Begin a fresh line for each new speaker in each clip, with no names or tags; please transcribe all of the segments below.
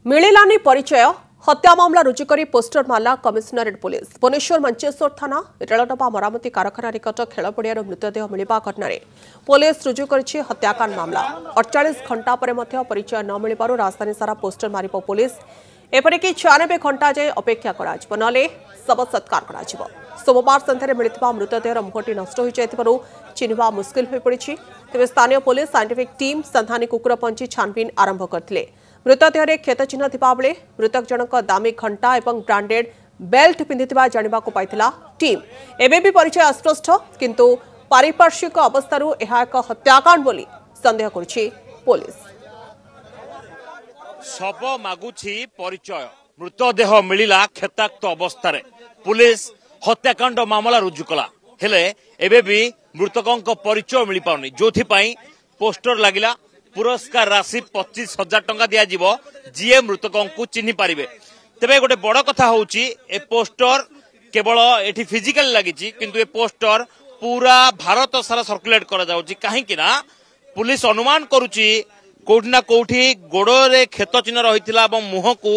मिलिलानी परिचय हत्या मामला रुजु करी पोस्टर मारला कमिशनरेट पुलिस भुवनेश्वर मंचेश्वर थाना रेलडबा मरामती कारखाना निकट खेलपड़ियार मृतदेह मिलवा घटन पुलिस रुजु करिछि हत्याकांड मामला 48 घंटा पर मध्य परिचय न मिलबारु राजधानी सारा पोस्टर मारिब पुलिस एपरिक 96 घंटा जाए अपेक्षा कराजिब नले शव सत्कार कराजिब सोमवार संध्यारे मिलिथिबा मृतदेहर मुहटी नष्ट होई जायथिबारु चिन्हिबा मुश्किल होई पड़िछि तेबे स्थानीय पुलिस साइंटिफिक टीम संधानी कुकुर पंची छानबीन आरंभ करथिले मृतदेह क्षत चिन्ह थिबा बेले मृतक जनक दामी घंटा और ब्रांडेड बेल्ट पिंधिथिबा जानिबाकु पाइथिला टीम एबे भी परिचय अस्पष्ट किंतु पारिपार्श्विक अवस्थारु एहा एक हत्याकांड बोली संदेह करछि पुलिस
शव मागुछि परिचय मृतदेह मिलिला क्षताक्त अवस्था पुलिस हत्याकांड मामला रुजु कला हेले एबे भी मृतकों परिचय मिल पाउनी जोथि पई पोस्टर लागिला पुरस्कार राशि 25,000 टंका दिया जीवो जीए मृतकों को चिन्हि पारिबे तेबे गोटे बड़ कथा होउची ए पोस्टर केवल एठी फिजिकल लागिची किंतु ए पोस्टर पूरा भारत सारा सर्कुलेट करा जाउची काहे कि ना पुलिस अनुमान करूची कोठी ना कोठी गोड़े क्षत चिन्ह रहितिला एवं मुह को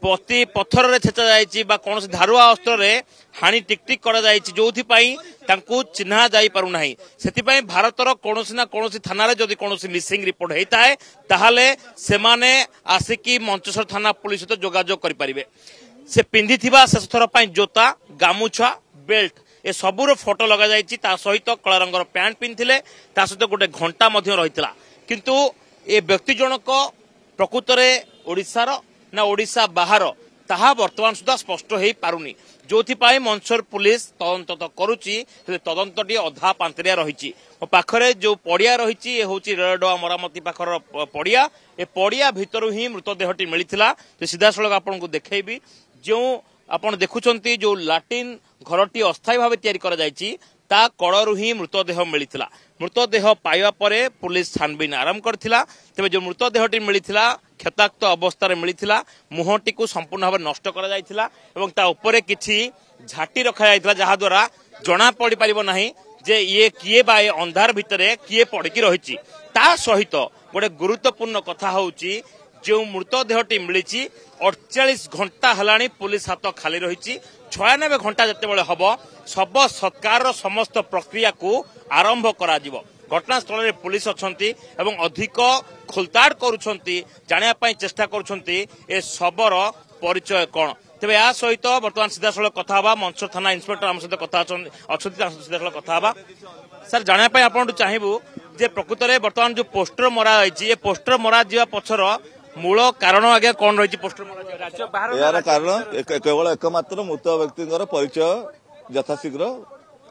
पति पत्थर रे छेचा जायची बा कोनोसी धारुआ अस्त्र रे हानि टिकटिक करा जायची जोथि पई तांकू चिन्हा जाई पारु नाही सेति पई भारतर कोनोसी ना कोनोसी थाना रे जदी कोनोसी मिसिंग रिपोर्ट हेता है ताहाले से माने आसिकी मंचेश्वर थाना पुलिस सहित जोगाजोग करि परिबे से पिंधि थिबा शेष थर पई जोता गामुछा बेल्ट ए सबुर फोटो लगा जायची ता सहित कला रंगर पैंट पिनथिले ता सहित गोटे घंटा मध्य रहितला किंतु ए व्यक्ति जनक प्रकृतरे ओडिसार ना ओडिशा बाहर ताहा वर्तमान सुधा स्पष्ट हो पारुनी जोथि पाई मंचर पुलिस तदंत तो करुची तदंतटी अधा पांतरिया रही पाखरे जो पड़िया रही हूँ रेलडबा मरामती पाखर पड़िया ए पड़िया भितर ही मृतदेहटी मिलता सीधा सड़क आपको देखी जो आपड़ देखुंत जो लाट्रिन घरटी अस्थायी भाव या ता कड़ू ही मृतदेह मिलता मृतदेह पाइबा परे पुलिस छानबीन आरंभ करथिला तेबे जो मृतदेहटी मिलता क्षताक्त अवस्था मिलता मुहटी को संपूर्ण भाव नष्ट करा जायथिला एवं ता उपरे किछि झाटी रखा जायथिला जहा द्वारा जना पड़ी परिबो नाही जे ये किए बा अंधार भितरे किए पड़की रहिछि ता सहित गोटे गुरुत्वपूर्ण कथा होउछि जो मृतदेहटी मिली 48 घंटा हलानी पुलिस हाथ खाली रही 96 घंटा जिते हम शव सत्कार समस्त प्रक्रिया को आरंभ करा घटनास्थल में पुलिस अच्छी एवं अधिक खोलताड़ कर चेष्टा कर शवर परिचय कौन तेज या सहित बर्तमान सीधा सड़क कथा मंचर थाना इन्स्पेक्टर आम सहित कथा अच्छा सीधा सड़क कथा सर जानापी आपन चाहबू जे प्रकृत में बर्तमान जो पोस्टर मरा ये पोस्टर मरा जा पछर मूल कारण आगे कौन रही पोस्टर मरा
यार कारण केवल एकमात्र मृत व्यक्ति परिचय यथाशीघ्र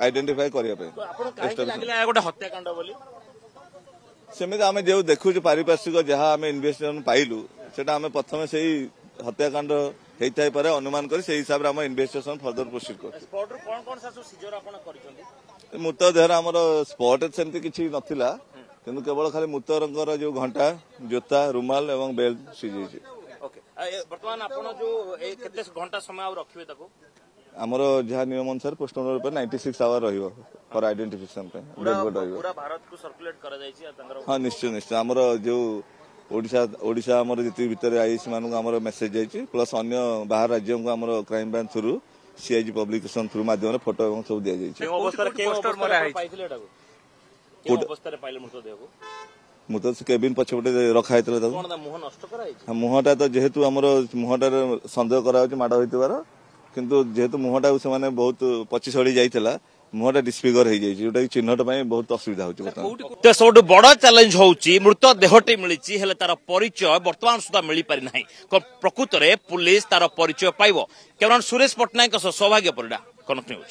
आइडेंटिफाई करने
गोटे हत्याकांड
सेमती आम जो देखु पारिपार्श्विक जहाँ आम इन्वेस्टिगेशन पाइलु से प्रथम से हत्याकांड होता है अनुमान कर हिसाब से आम इन्वेस्टिगेशन फर्दर प्रोसीड कर मृतदेह आम स्पॉट सेमती किसी नाला किंतु केवल खाली मृतर जो घंटा जोता रुमाल एवं बेल्ट सीझे
बर्तमान आपण जो केते घंटा समय रखिबे ताको
हमर जहा नियम अनुसार पोस्टमॉर्टम पर 96 आवर रहिबो फॉर आइडेंटिफिकेशन पे
पूरा भारत को सर्कुलेट करा जायछि तंगर
हां निश्चय निश्चय हमर जो ओडिशा हमर जति भीतर आईसी मानु हमर मेसेज जायछि प्लस अन्य बाहर राज्यों को हमर crime branch through CIG publication through माध्यम फोटो एवं सब दिया जायछि
अवस्था के पोस्टर मरा है पाइथिले ताको के अवस्था रे पाइले मृतदेह को
मुझे केबिन पछपटे रखा मुहटा तो जेहेतु आमर मुहटार सन्देह करा माड़ होइतिबार किंतु जेहेतु मुहटा से बहुत पची सड़ी जाइतिला मुहटा डिस्फिगर हो जाइछि जोटा चिन्हट पय बहुत असुविधा होछि
सबुठ बड़ चैलेंज होउछि मृतदेहटी मिलिछि हेले तार परिचय वर्तमान सुधा मिली पारि नाही प्रकृत रे पुलिस तार परिचय पाइबो केवल सुरेश पटनायक सौभाग्य परिडा कनक न्यूज।